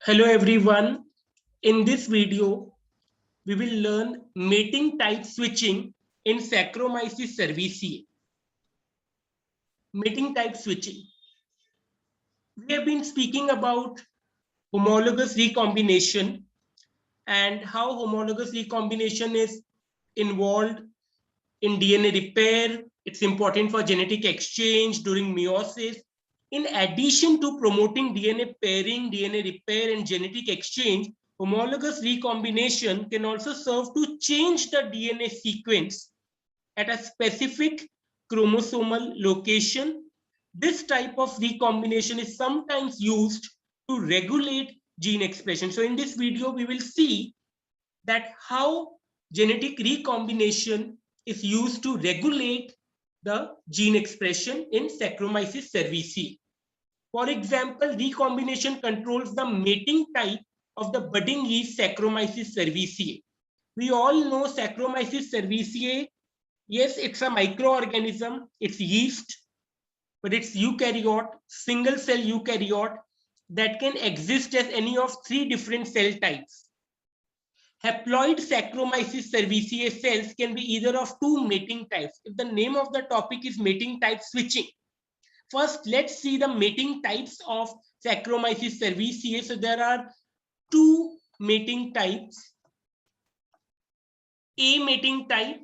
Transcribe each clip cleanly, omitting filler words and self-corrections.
Hello everyone. In this video, we will learn mating type switching in Saccharomyces cerevisiae. Mating type switching. We have been speaking about homologous recombination and how homologous recombination is involved in DNA repair. It's important for genetic exchange during meiosis. In addition to promoting DNA pairing, DNA repair, and genetic exchange, homologous recombination can also serve to change the DNA sequence at a specific chromosomal location. This type of recombination is sometimes used to regulate gene expression. So in this video, we will see that how genetic recombination is used to regulate the gene expression in Saccharomyces cerevisiae. For example, recombination controls the mating type of the budding yeast Saccharomyces cerevisiae. We all know Saccharomyces cerevisiae. Yes, it's a microorganism, it's yeast, but it's eukaryote, single cell eukaryote that can exist as any of three different cell types. Haploid Saccharomyces cerevisiae cells can be either of two mating types. If the name of the topic is mating type switching, first let's see the mating types of Saccharomyces cerevisiae. So there are two mating types, A mating type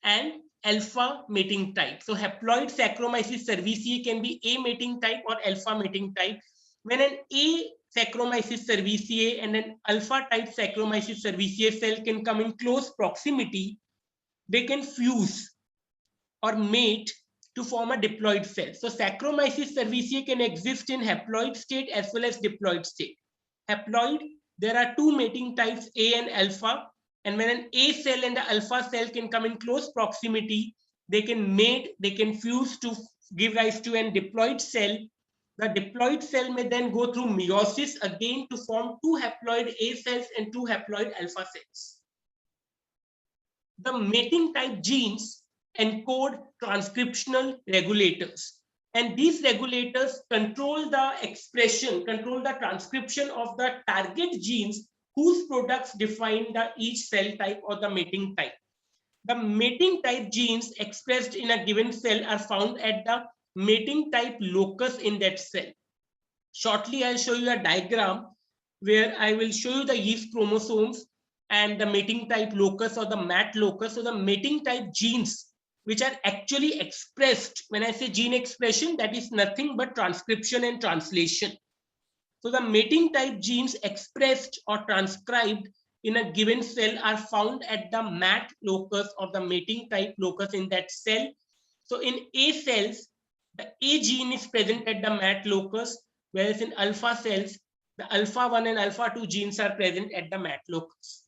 and alpha mating type. So haploid Saccharomyces cerevisiae can be A mating type or alpha mating type. When an A Saccharomyces cerevisiae and an alpha type Saccharomyces cerevisiae cell can come in close proximity, they can fuse or mate to form a diploid cell. So Saccharomyces cerevisiae can exist in haploid state as well as diploid state. Haploid, there are two mating types, A and alpha. And when an A cell and the alpha cell can come in close proximity, they can mate, they can fuse to give rise to an diploid cell. The diploid cell may then go through meiosis again to form two haploid A cells and two haploid alpha cells. The mating type genes encode transcriptional regulators. And these regulators control the expression, control the transcription of the target genes whose products define the each cell type or the mating type. The mating type genes expressed in a given cell are found at the mating type locus in that cell. Shortly, I'll show you a diagram where I will show you the yeast chromosomes and the mating type locus or the mat locus. So the mating type genes which are actually expressed, when I say gene expression, that is nothing but transcription and translation. So the mating type genes expressed or transcribed in a given cell are found at the mat locus or the mating type locus in that cell. So in A cells, the A gene is present at the mat locus, whereas in alpha cells, the alpha 1 and alpha 2 genes are present at the mat locus.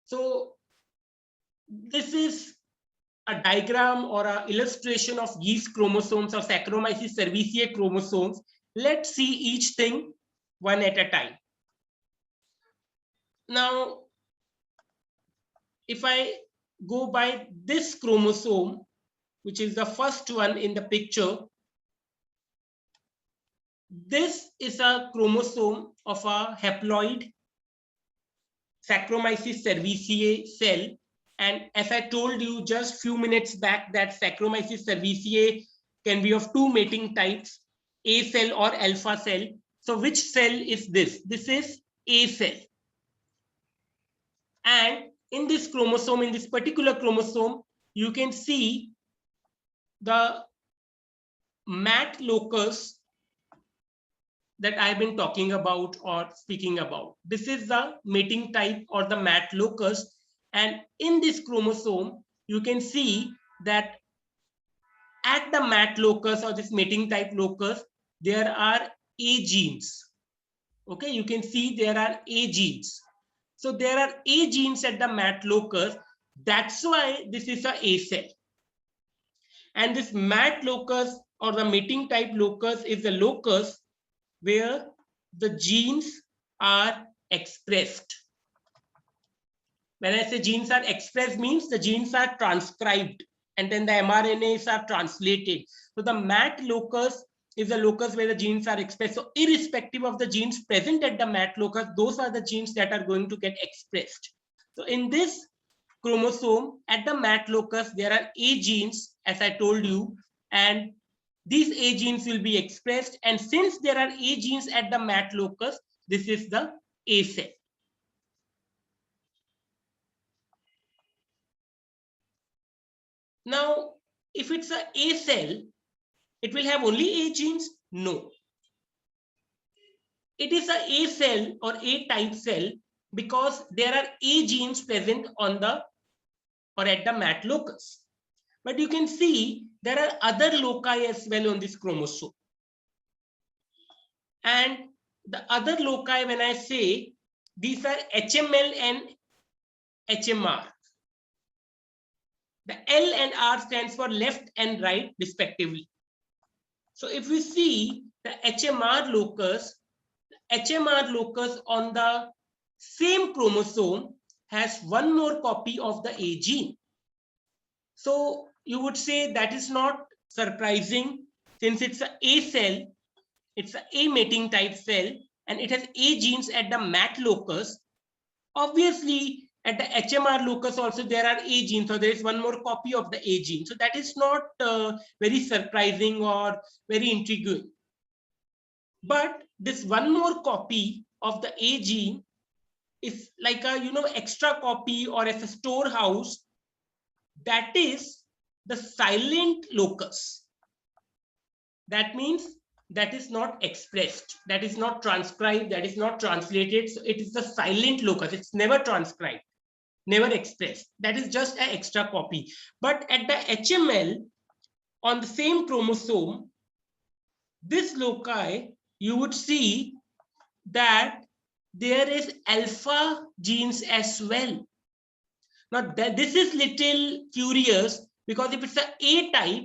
So this is a diagram or an illustration of yeast chromosomes or Saccharomyces cerevisiae chromosomes. Let's see each thing one at a time. Now, if I go by this chromosome, which is the first one in the picture, this is a chromosome of a haploid Saccharomyces cerevisiae cell. And as I told you just few minutes back that Saccharomyces cerevisiae can be of two mating types, A cell or alpha cell. So which cell is this? This is A cell. And in this chromosome, in this particular chromosome, you can see the mat locus that I've been talking about or speaking about. This is the mating type or the mat locus. And in this chromosome, you can see that at the mat locus or this mating type locus, there are A genes. Okay, you can see there are A genes. So there are A genes at the mat locus. That's why this is a A cell. And this mat locus or the mating type locus is the locus where the genes are expressed. When I say genes are expressed, means the genes are transcribed and then the mRNAs are translated. So the mat locus is the locus where the genes are expressed. So irrespective of the genes present at the mat locus, those are the genes that are going to get expressed. So in this chromosome at the mat locus, there are A genes, as I told you, and these A genes will be expressed. And since there are A genes at the mat locus, this is the A cell. Now, if it's a A cell, it will have only A genes? No. It is a A cell or A type cell because there are A genes present on the or at the mat locus. But you can see there are other loci as well on this chromosome. And the other loci, when I say, these are HML and HMR. The L and R stands for left and right respectively. So if we see the HMR locus on the same chromosome has one more copy of the A gene. So you would say that is not surprising, since it's an A cell, it's an A mating type cell, and it has A genes at the mat locus. Obviously, at the HMR locus also there are A genes, so there is one more copy of the A gene. So that is not very surprising or very intriguing. But this one more copy of the A gene is like a extra copy or as a storehouse. That is the silent locus. That means that is not expressed, that is not transcribed, that is not translated. So it is the silent locus. It's never transcribed, never expressed. That is just an extra copy. But at the HML on the same chromosome, this loci, you would see that there is alpha genes as well. Now this is little curious, because if it's an A type,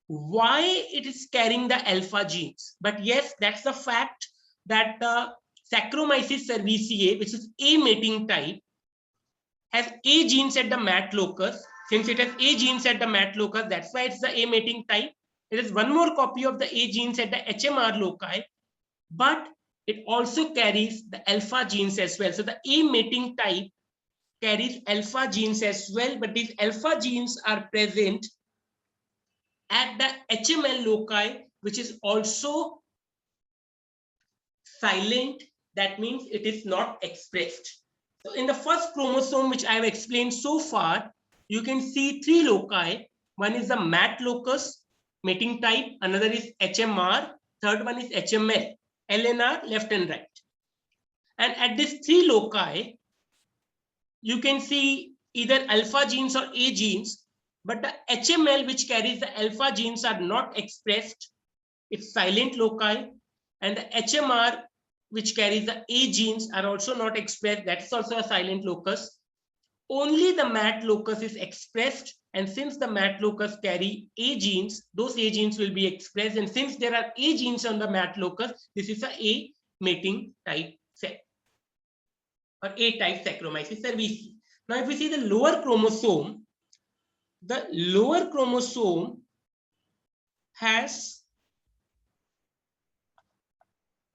why it is carrying the alpha genes? But yes, that's the fact that the Saccharomyces cerevisiae, which is A mating type, has A genes at the mat locus. Since it has A genes at the mat locus, that's why it's the A mating type. It is one more copy of the A genes at the HMR loci, but it also carries the alpha genes as well. So the A mating type carries alpha genes as well, but these alpha genes are present at the HML loci, which is also silent. That means it is not expressed. So in the first chromosome, which I have explained so far, you can see three loci. One is the mat locus, mating type. Another is HMR. Third one is HML, LNR, left and right. And at these three loci, you can see either alpha genes or A genes, but the HML, which carries the alpha genes, are not expressed. It's silent loci. And the HMR, which carries the A genes, are also not expressed. That's also a silent locus. Only the mat locus is expressed. And since the mat locus carry A genes, those A genes will be expressed. And since there are A genes on the mat locus, this is a A mating type cell, or A type Saccharomyces cerevisiae. Now, if we see the lower chromosome has,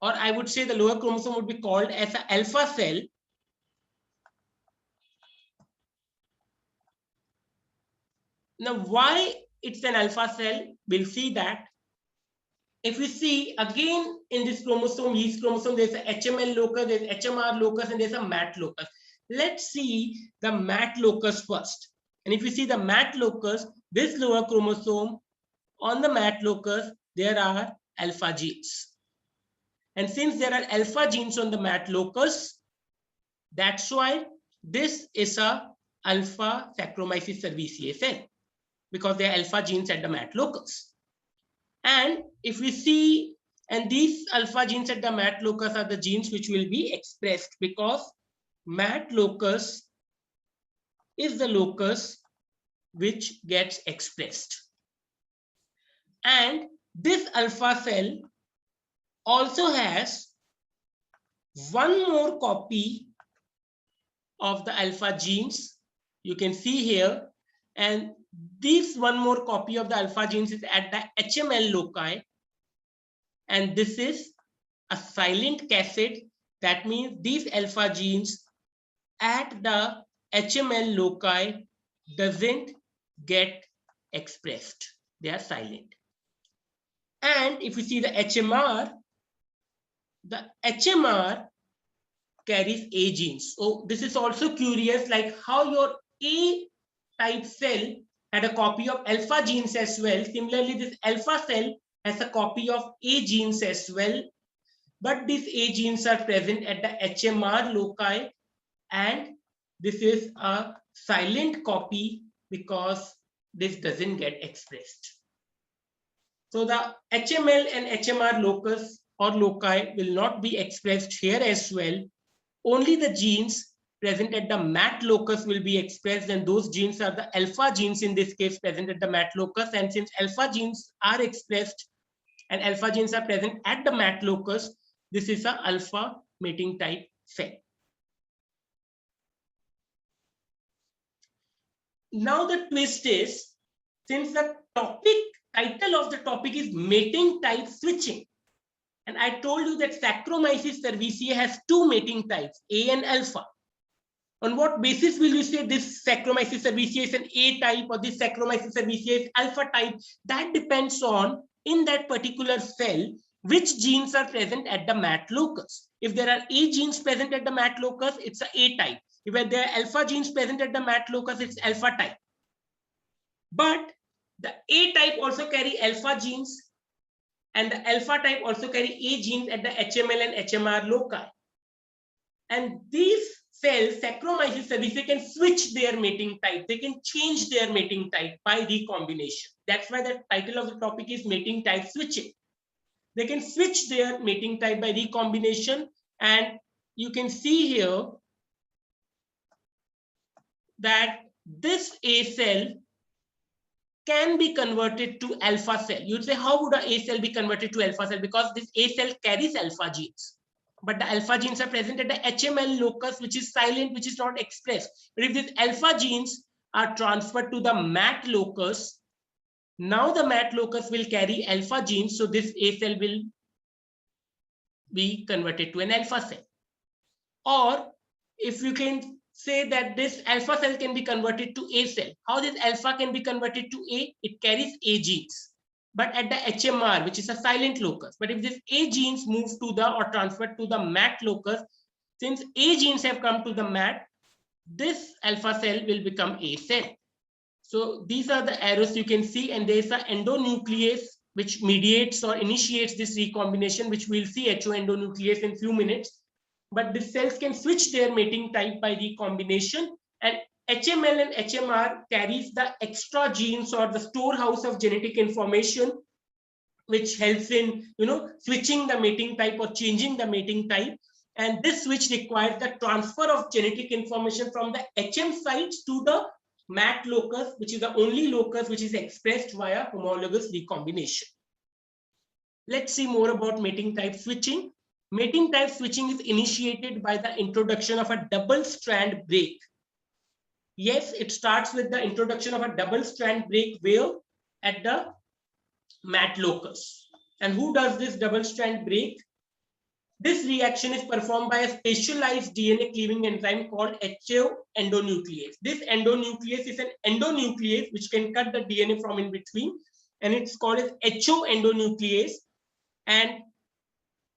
or I would say the lower chromosome would be called as an alpha cell. Now, why it's an alpha cell? We'll see that. If we see again in this chromosome, yeast chromosome, there's a HML locus, there's HMR locus, and there's a mat locus. Let's see the mat locus first. And if you see the mat locus, this lower chromosome, on the mat locus, there are alpha genes. And since there are alpha genes on the mat locus, that's why this is a alpha Saccharomyces cerevisiae cell, because there are alpha genes at the mat locus. And if we see, and these alpha genes at the mat locus are the genes which will be expressed, because mat locus is the locus which gets expressed. And this alpha cell also has one more copy of the alpha genes. You can see here, and this one more copy of the alpha genes is at the HML loci, and this is a silent cassette. That means these alpha genes at the HML loci doesn't get expressed. They are silent. And if you see the HMR carries A genes. So this is also curious, like how your A type cell had a copy of alpha genes as well. Similarly, this alpha cell has a copy of A genes as well. But these A genes are present at the HMR loci, and this is a silent copy because this doesn't get expressed. So the HML and HMR locus or loci will not be expressed here as well. Only the genes present at the MAT locus will be expressed, and those genes are the alpha genes in this case present at the MAT locus. And since alpha genes are expressed and alpha genes are present at the MAT locus, this is an alpha mating type cell. Now the twist is, since the title of the topic is mating type switching, and I told you that Saccharomyces cerevisiae has two mating types, A and alpha. On what basis will you say this Saccharomyces cerevisiae is an A type or this Saccharomyces cerevisiae is alpha type? That depends on, in that particular cell, which genes are present at the MAT locus. If there are A genes present at the MAT locus, it's an A type. If there are alpha genes present at the MAT locus, it's alpha type. But the A type also carry alpha genes, and the alpha type also carry A genes at the HML and HMR loci. And these cells, Saccharomyces cerevisiae, can switch their mating type. They can change their mating type by recombination. That's why the title of the topic is mating type switching. They can switch their mating type by recombination, and you can see here that this A cell can be converted to alpha cell. You'd say, how would an A cell be converted to alpha cell? Because this A cell carries alpha genes, but the alpha genes are present at the HML locus, which is silent, which is not expressed. But if these alpha genes are transferred to the MAT locus, now the MAT locus will carry alpha genes, so this A cell will be converted to an alpha cell. Or if you can say that this alpha cell can be converted to A cell. How this alpha can be converted to A? It carries A genes, but at the HMR, which is a silent locus. But if this A genes move to the or transferred to the MAT locus, since A genes have come to the MAT, this alpha cell will become A cell. So these are the arrows you can see, and there's an endonuclease which mediates or initiates this recombination, which we'll see HO endonuclease in a few minutes. But the cells can switch their mating type by recombination, and HML and HMR carries the extra genes or the storehouse of genetic information, which helps in switching the mating type or changing the mating type. And this switch requires the transfer of genetic information from the HM sites to the MAT locus, which is the only locus which is expressed via homologous recombination. Let's see more about mating type switching. Mating type switching is initiated by the introduction of a double strand break. Yes, it starts with the introduction of a double strand break where? At the MAT locus. And who does this double strand break? This reaction is performed by a specialized DNA cleaving enzyme called HO endonuclease. This endonuclease is an endonuclease which can cut the DNA from in between, and it's called as HO endonuclease. And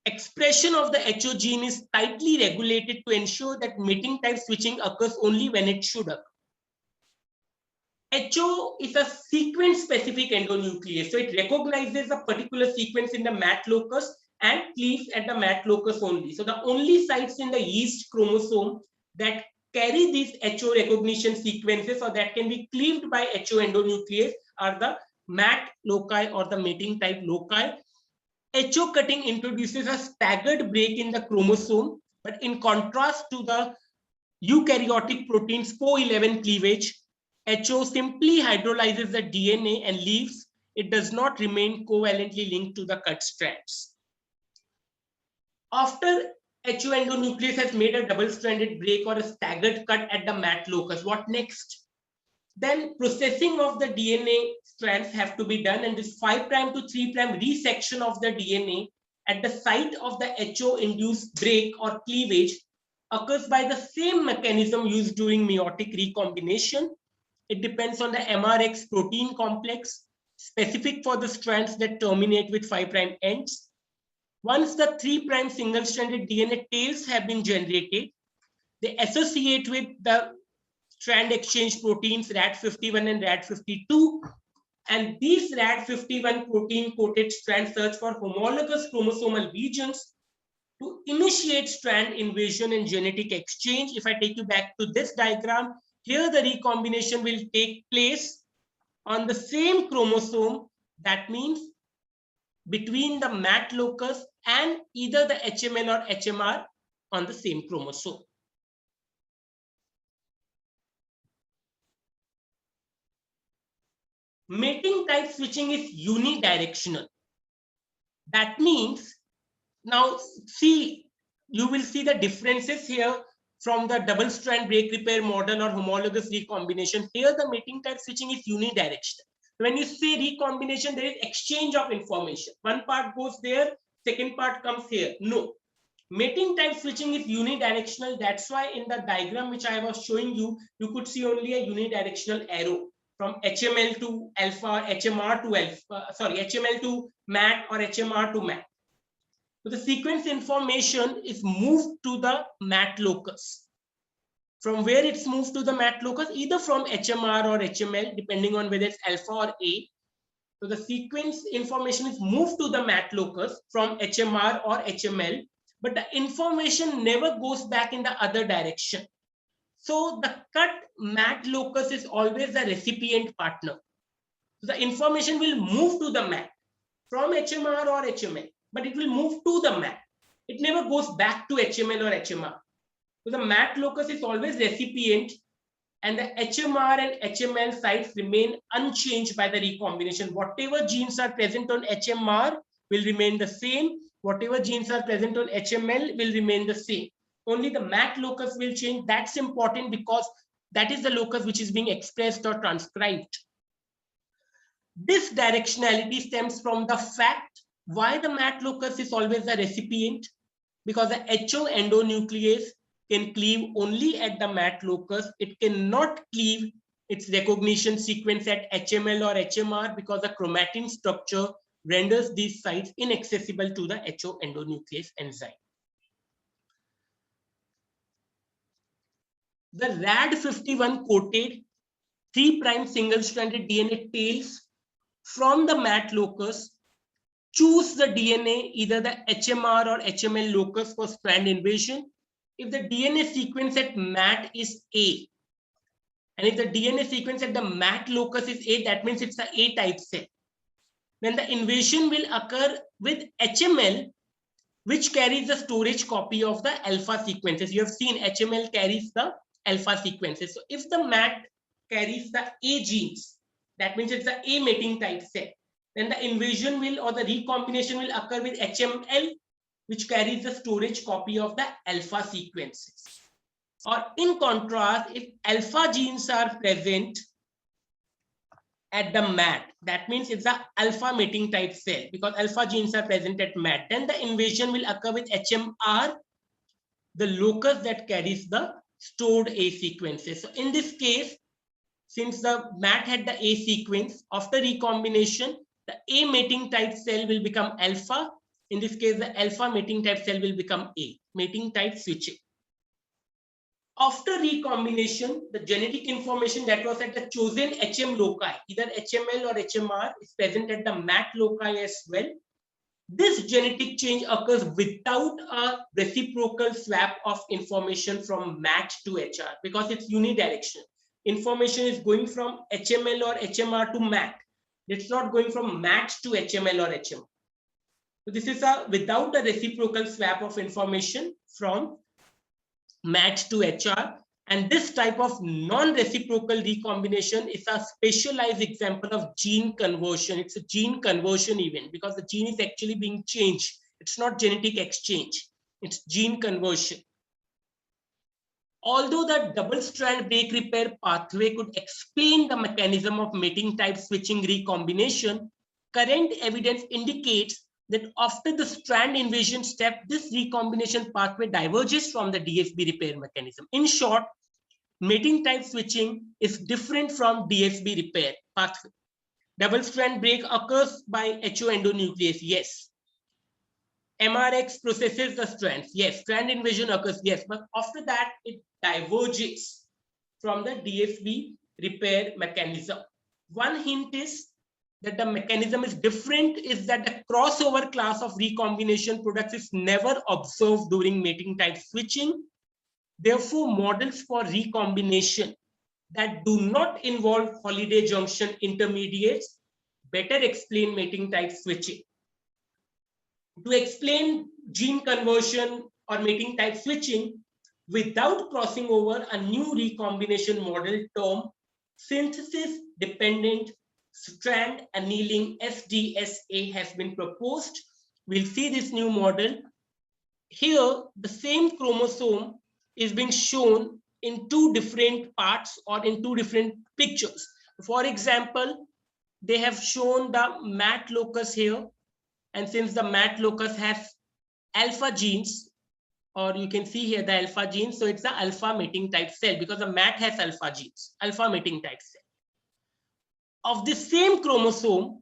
expression of the HO gene is tightly regulated to ensure that mating type switching occurs only when it should occur. HO is a sequence-specific endonuclease, so it recognizes a particular sequence in the MAT locus and cleaves at the MAT locus only. So the only sites in the yeast chromosome that carry these HO recognition sequences or that can be cleaved by HO endonuclease are the MAT loci or the mating type loci. HO cutting introduces a staggered break in the chromosome, but in contrast to the eukaryotic proteins PO11 cleavage, HO simply hydrolyzes the DNA and leaves. It does not remain covalently linked to the cut strands. After HO endonuclease has made a double-stranded break or a staggered cut at the MAT locus, what next? Then processing of the DNA strands have to be done, and this 5' to 3' resection of the DNA at the site of the HO-induced break or cleavage occurs by the same mechanism used during meiotic recombination. It depends on the MRX protein complex specific for the strands that terminate with 5' ends. Once the 3' single-stranded DNA tails have been generated, they associate with the strand exchange proteins RAD51 and RAD52. And these RAD51 protein-coated strands search for homologous chromosomal regions to initiate strand invasion and genetic exchange. If I take you back to this diagram, here the recombination will take place on the same chromosome. That means between the MAT locus and either the HML or HMR on the same chromosome. Mating type switching is unidirectional. That means, now see, you will see the differences here from the double strand break repair model or homologous recombination. Here the mating type switching is unidirectional. When you say recombination, there is exchange of information. One part goes there, second part comes here. No. Mating type switching is unidirectional. That's why in the diagram which I was showing you, you could see only a unidirectional arrow from HML to alpha, HMR to alpha, HML to MAT or HMR to MAT. So the sequence information is moved to the MAT locus. From where it's moved to the MAT locus, either from HMR or HML, depending on whether it's alpha or A. So the sequence information is moved to the MAT locus from HMR or HML, but the information never goes back in the other direction. So the cut MAT locus is always the recipient partner. So the information will move to the MAT from HMR or HML, but it will move to the MAT. It never goes back to HML or HMR. So the MAT locus is always recipient, and the HMR and HML sites remain unchanged by the recombination. Whatever genes are present on HMR will remain the same. Whatever genes are present on HML will remain the same. Only the MAT locus will change. That's important because that is the locus which is being expressed or transcribed. This directionality stems from the fact why the MAT locus is always the recipient, because the HO endonuclease can cleave only at the MAT locus. It cannot cleave its recognition sequence at HML or HMR because the chromatin structure renders these sites inaccessible to the HO endonuclease enzyme. The RAD51 coated 3' single-stranded DNA tails from the MAT locus choose the DNA, either the HMR or HML locus for strand invasion. If the DNA sequence at MAT is A, and if the DNA sequence at the MAT locus is A, that means it's the A type cell. Then the invasion will occur with HML, which carries the storage copy of the alpha sequences. You have seen HML carries the alpha sequences. So if the MAT carries the A genes, that means it's the A mating type cell. Then the invasion will, or the recombination will occur with HML, which carries the storage copy of the alpha sequences. Or in contrast, if alpha genes are present at the MAT, that means it's the alpha mating type cell, because alpha genes are present at MAT. Then the invasion will occur with HMR, the locus that carries the stored A sequences. So in this case, since the MAT had the A sequence, after recombination, the A mating type cell will become alpha. In this case, the alpha mating type cell will become A, mating type switching. After recombination, the genetic information that was at the chosen HM loci, either HML or HMR, is present at the MAT loci as well. This genetic change occurs without a reciprocal swap of information from MAT to HR because it's unidirectional. Information is going from HML or HMR to MAT. It's not going from MAT to HML or HMR. So this is without a reciprocal swap of information from MAT to HR. And this type of non-reciprocal recombination is a specialized example of gene conversion. It's a gene conversion event because the gene is actually being changed. It's not genetic exchange. It's gene conversion. Although the double-strand break repair pathway could explain the mechanism of mating type switching recombination, current evidence indicates that after the strand invasion step, this recombination pathway diverges from the DSB repair mechanism. In short, mating type switching is different from DSB repair pathway. Double strand break occurs by HO endonuclease, yes. MRX processes the strands, yes. Strand invasion occurs, yes. But after that, it diverges from the DSB repair mechanism. One hint is that the mechanism is different, is that the crossover class of recombination products is never observed during mating type switching. Therefore, models for recombination that do not involve holiday junction intermediates better explain mating type switching. To explain gene conversion or mating type switching without crossing over, a new recombination model term synthesis dependent strand annealing SDSA has been proposed. We'll see this new model. Here, the same chromosome is being shown in two different parts or in two different pictures. For example, they have shown the MAT locus here, and since the MAT locus has alpha genes, or you can see here the alpha gene, so it's the alpha mating type cell because the MAT has alpha genes, alpha mating type cell. Of the same chromosome,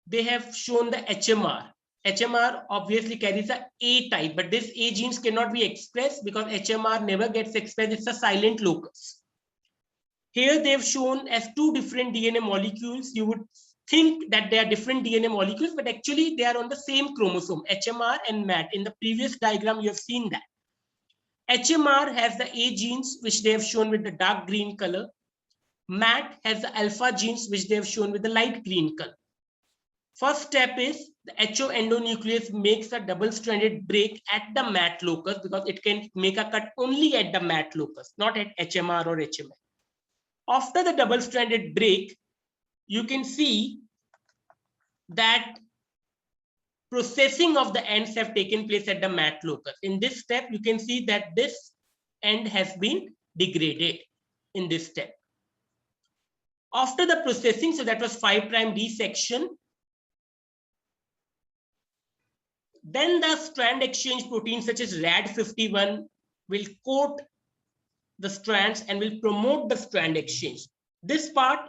they have shown the HMR. HMR obviously carries a A type, but this A genes cannot be expressed because HMR never gets expressed. It's a silent locus. Here they've shown as two different DNA molecules. You would think that they are different DNA molecules, but actually they are on the same chromosome, HMR and MAT. In the previous diagram, you have seen that. HMR has the A genes, which they have shown with the dark green color. MAT has the alpha genes, which they have shown with the light green color. First step is the HO endonuclease makes a double-stranded break at the MAT locus because it can make a cut only at the MAT locus, not at HMR or HMR. After the double-stranded break, you can see that processing of the ends have taken place at the MAT locus. In this step, you can see that this end has been degraded in this step. After the processing, so that was 5' resection, then the strand exchange protein such as RAD51 will coat the strands and will promote the strand exchange. This part,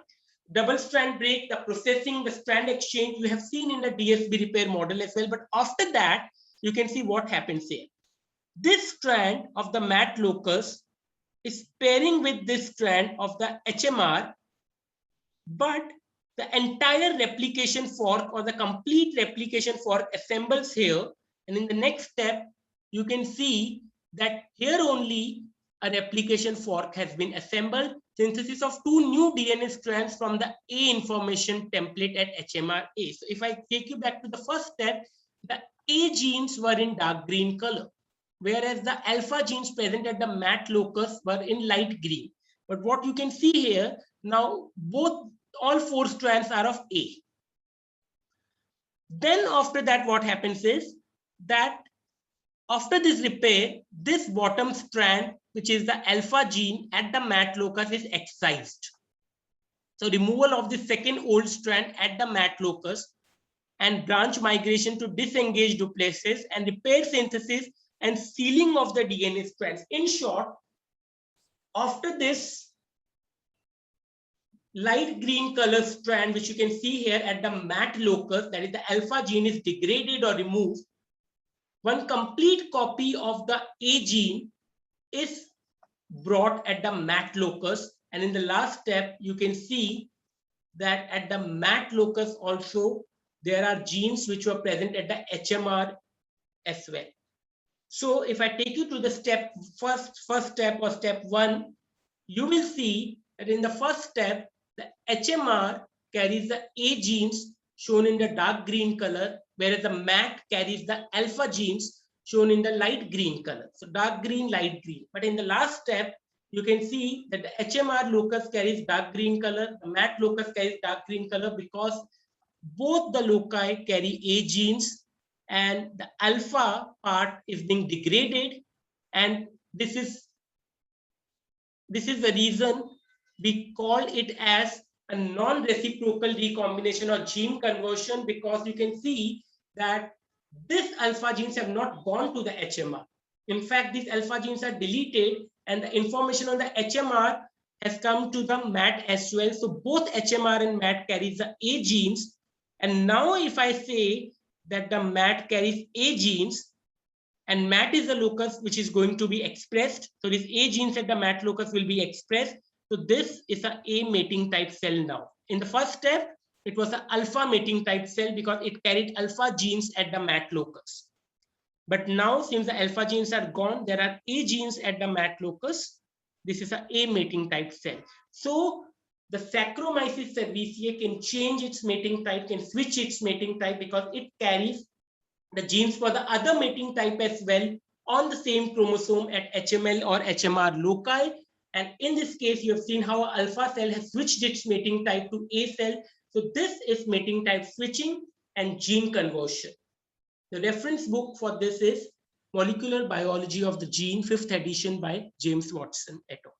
double strand break, the processing, the strand exchange, you have seen in the DSB repair model as well. But after that, you can see what happens here. This strand of the MAT locus is pairing with this strand of the HMR, but the entire replication fork or the complete replication fork assembles here. And in the next step, you can see that here only a replication fork has been assembled. Synthesis of two new DNA strands from the A information template at HMR-A. So if I take you back to the first step, the A genes were in dark green color, whereas the alpha genes present at the MAT locus were in light green. But what you can see here, now all four strands are of A. Then after that, what happens is that after this repair, this bottom strand, which is the alpha gene at the MAT locus, is excised. So removal of the second old strand at the MAT locus and branch migration to disengage duplexes and repair synthesis and sealing of the DNA strands. In short, after this light green color strand, which you can see here at the MAT locus, that is the alpha gene is degraded or removed, one complete copy of the A gene is brought at the MAT locus. And in the last step, you can see that at the MAT locus also, there are genes which were present at the HMR as well. So if I take you to the first step or step 1, you will see that in the first step, the HMR carries the A genes shown in the dark green color, whereas the MAT carries the alpha genes shown in the light green color. So dark green, light green. But in the last step, you can see that the HMR locus carries dark green color, the MAT locus carries dark green color because both the loci carry A genes and the alpha part is being degraded. And this is the reason we call it as a non-reciprocal recombination or gene conversion, because you can see that These alpha genes have not gone to the HMR. In fact, these alpha genes are deleted and the information on the HMR has come to the MAT as well. So both HMR and MAT carries the A genes. And now if I say that the MAT carries A genes and MAT is the locus which is going to be expressed. So this A genes at the MAT locus will be expressed. So this is a A mating type cell now. In the first step, it was an alpha mating type cell because it carried alpha genes at the MAT locus. But now, since the alpha genes are gone, there are A genes at the MAT locus. This is a A mating type cell. So the Saccharomyces cerevisiae can change its mating type, can switch its mating type because it carries the genes for the other mating type as well on the same chromosome at HML or HMR loci. And in this case, you have seen how alpha cell has switched its mating type to A cell. So this is mating type switching and gene conversion. The reference book for this is Molecular Biology of the Gene, 5th edition by James Watson et al.